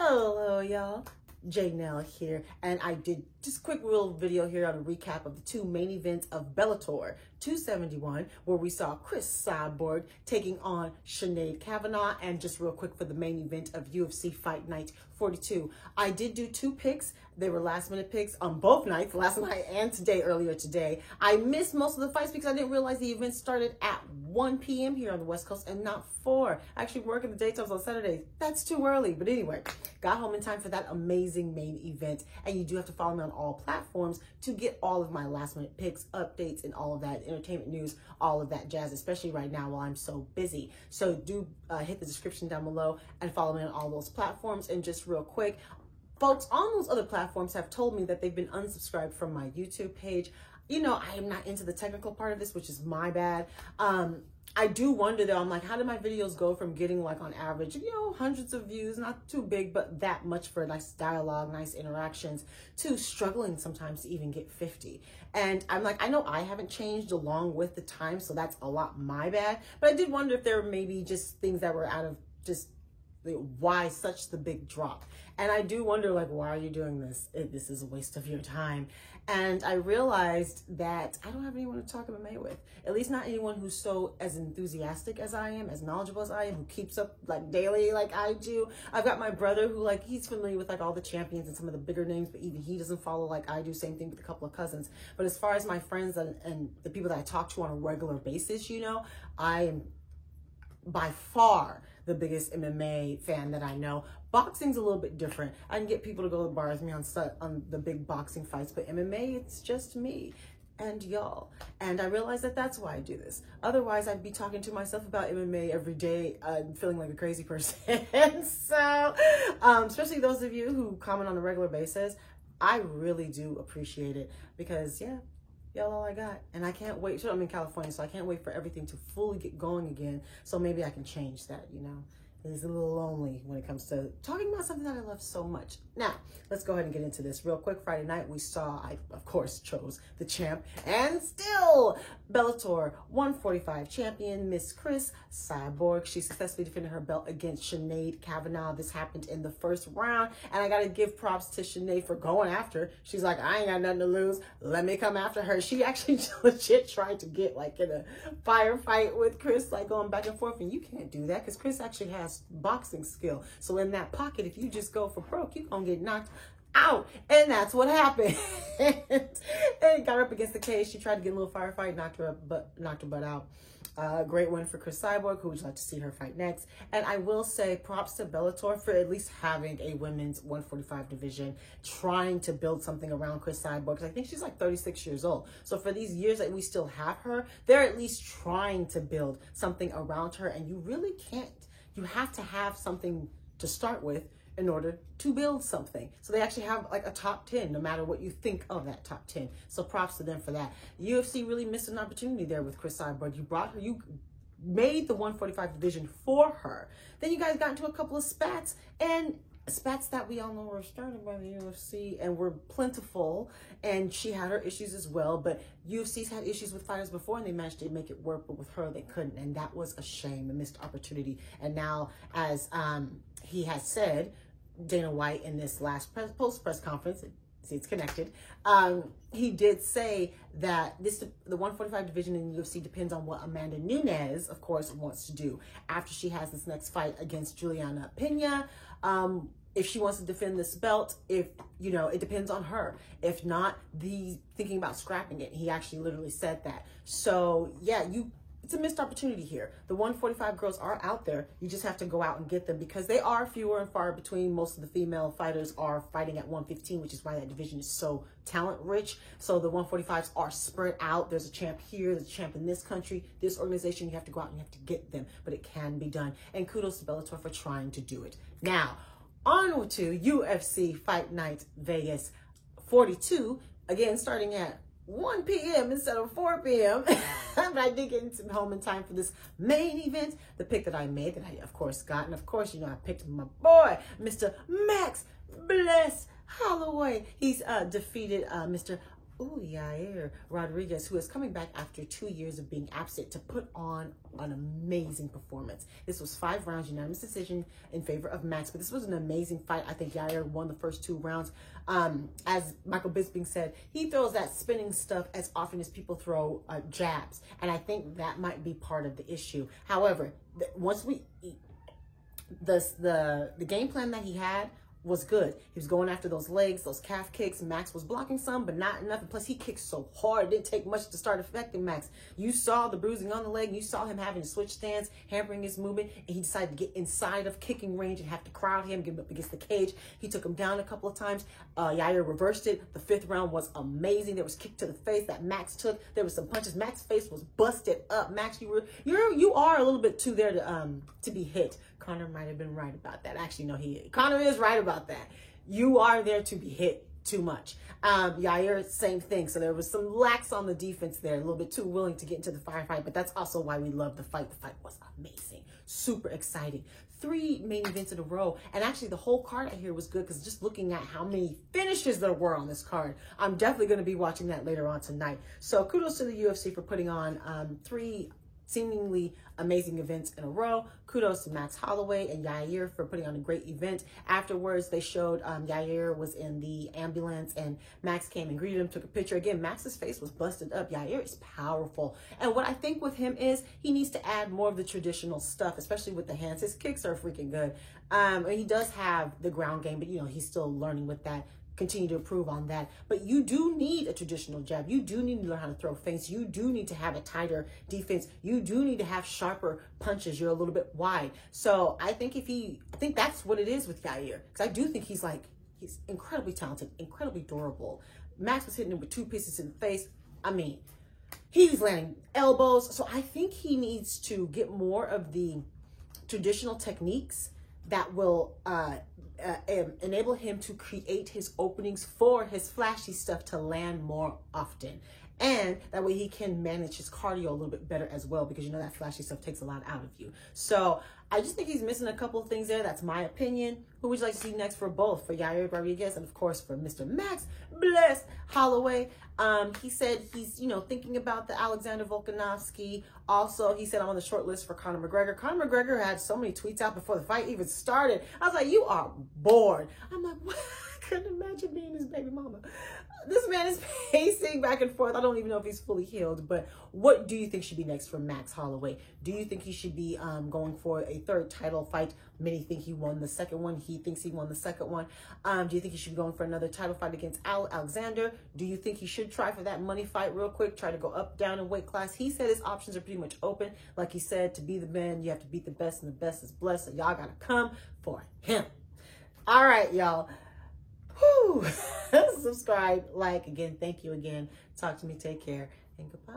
Hello, y'all. Janelle here, and I did just a quick real video here on a recap of the two main events of Bellator 271, where we saw Cris Cyborg taking on Sinead Kavanagh, and just real quick for the main event of UFC Fight Night 42. I did do two picks. They were last minute picks on both nights, last night and today, earlier today. I missed most of the fights because I didn't realize the event started at 1 p.m. here on the West Coast and not 4. I actually work in the daytimes on Saturdays. That's too early. But anyway, got home in time for that amazing main event. And you do have to follow me on all platforms to get all of my last minute picks, updates, and all of that, entertainment news, all of that jazz, especially right now while I'm so busy. So do hit the description down below and follow me on all those platforms. And just real quick, folks on those other platforms have told me that they've been unsubscribed from my YouTube page. You know, I am not into the technical part of this, which is my bad. I do wonder though, I'm like, how did my videos go from getting like on average, hundreds of views, not too big, but that much for nice dialogue, nice interactions, to struggling sometimes to even get 50. And I'm like, I know I haven't changed along with the time, so that's a lot my bad. But I did wonder if there were maybe just things that were out of just why such the big drop. And I do wonder, like, why are you doing this? This is a waste of your time. And I realized that I don't have anyone to talk MMA with, at least not anyone who's so as enthusiastic as I am, as knowledgeable as I am, who keeps up like daily like I do. I've got my brother who, like, he's familiar with like all the champions and some of the bigger names, but even he doesn't follow like I do. Same thing with a couple of cousins. But as far as my friends and the people that I talk to on a regular basis, I am by far the biggest MMA fan that I know. Boxing's a little bit different. I can get people to go to bars with me on the big boxing fights, but MMA, it's just me and y'all. And I realize that that's why I do this. Otherwise, I'd be talking to myself about MMA every day, feeling like a crazy person. So, especially those of you who comment on a regular basis, I really do appreciate it because, yeah, y'all all I got. And I can't wait. So I'm in California, so I can't wait for everything to fully get going again. So maybe I can change that, It's a little lonely when it comes to talking about something that I love so much. Now, let's go ahead and get into this real quick. Friday night, I, of course, chose the champ and still Bellator 145 champion, Miss Cris Cyborg. She successfully defended her belt against Sinead Kavanagh. This happened in the first round, and I got to give props to Sinead for going after her. She's like, I ain't got nothing to lose. Let me come after her. She actually legit tried to get like in a firefight with Cris, like going back and forth, and you can't do that because Cris actually has boxing skill. So in that pocket, if you just go for broke, you're gonna get knocked out. And that's what happened. And got her up against the cage. She tried to get a little firefight, knocked her butt out. Great win for Cris Cyborg. Who would you like to see her fight next? And I will say props to Bellator for at least having a women's 145 division, trying to build something around Cris Cyborg, because I think she's like 36 years old. So for these years that we still have her, they're at least trying to build something around her. And you really can't. You have to have something to start with in order to build something. So they actually have like a top 10, no matter what you think of that top 10. So props to them for that. UFC really missed an opportunity there with Cris Cyborg. You made the 145 division for her. Then you guys got into a couple of spats, and spats that we all know were started by the UFC and were plentiful, and she had her issues as well, but UFC's had issues with fighters before and they managed to make it work, but with her they couldn't, and that was a shame, a missed opportunity. And now, as he has said, Dana White, in this last post press conference, see, it's connected, he did say that the 145 division in the UFC depends on what Amanda Nunes, of course, wants to do after she has this next fight against Juliana Pena. If she wants to defend this belt, it depends on her. If not, thinking about scrapping it. He actually literally said that. So yeah, it's a missed opportunity here. The 145 girls are out there. You just have to go out and get them because they are fewer and far between. Most of the female fighters are fighting at 115, which is why that division is so talent rich. So the 145s are spread out. There's a champ here, there's a champ in this country, this organization. You have to go out and you have to get them, but it can be done. And kudos to Bellator for trying to do it. Now, on to UFC Fight Night Vegas 42, again starting at 1 p.m. instead of 4 p.m. But I did get home in time for this main event. The pick that I made, that I of course got, and of course, I picked my boy, Mr. Max Bless Holloway. He's defeated Mr. Yair Rodriguez, who is coming back after 2 years of being absent to put on an amazing performance. This was 5 rounds, unanimous decision in favor of Max, but this was an amazing fight. I think Yair won the first 2 rounds. As Michael Bisping said, he throws that spinning stuff as often as people throw jabs, and I think that might be part of the issue. However, once the game plan that he had was good. He was going after those legs, those calf kicks. Max was blocking some, but not enough. And plus, he kicked so hard, it didn't take much to start affecting Max. You saw the bruising on the leg, and you saw him having to switch stance, hampering his movement, and he decided to get inside of kicking range and have to crowd him, get him up against the cage. He took him down a couple of times. Yair reversed it. The 5th round was amazing. There was kick to the face that Max took. There was some punches. Max's face was busted up. Max, you are a little bit too there to be hit. Conor might have been right about that. Actually, no, Conor is right about that. You are there to be hit too much. Yair, same thing. So there was some lax on the defense there, a little bit too willing to get into the firefight, but that's also why we love the fight. The fight was amazing, super exciting. 3 main events in a row, and actually the whole card I hear was good, because just looking at how many finishes there were on this card, I'm definitely going to be watching that later on tonight. So kudos to the UFC for putting on 3 seemingly amazing events in a row. Kudos to Max Holloway and Yair for putting on a great event. Afterwards, they showed Yair was in the ambulance, and Max came and greeted him, took a picture. Again, Max's face was busted up. Yair is powerful. And what I think with him is he needs to add more of the traditional stuff, especially with the hands. His kicks are freaking good. And he does have the ground game, but he's still learning with that. Continue to improve on that. But you do need a traditional jab. You do need to learn how to throw feints. You do need to have a tighter defense. You do need to have sharper punches. You're a little bit wide. So I think that's what it is with Yair. Because I do think he's incredibly talented, incredibly durable. Max was hitting him with 2 pieces in the face. I mean, he's landing elbows. So I think he needs to get more of the traditional techniques that will enable him to create his openings for his flashy stuff to land more often. And that way he can manage his cardio a little bit better as well, because that flashy stuff takes a lot out of you. So I just think he's missing a couple of things there. That's my opinion. Who would you like to see next for both? For Yair Rodriguez and, of course, for Mr. Max Bless Holloway. He said he's, thinking about the Alexander Volkanovski. Also, he said I'm on the short list for Conor McGregor. Conor McGregor had so many tweets out before the fight even started. I was like, you are bored. I'm like, what? I couldn't imagine being his baby mama. This man is pacing back and forth. I don't even know if he's fully healed, but what do you think should be next for Max Holloway? Do you think he should be going for a 3rd title fight? Many think he won the 2nd one. He thinks he won the 2nd one. Do you think he should be going for another title fight against Alexander? Do you think he should try for that money fight real quick, try to go up, down in weight class? He said his options are pretty much open. Like he said, to be the man, you have to beat the best, and the best is blessed. So y'all got to come for him. All right, y'all. Whew. Subscribe, like. Again, thank you again. Talk to me. Take care. And goodbye.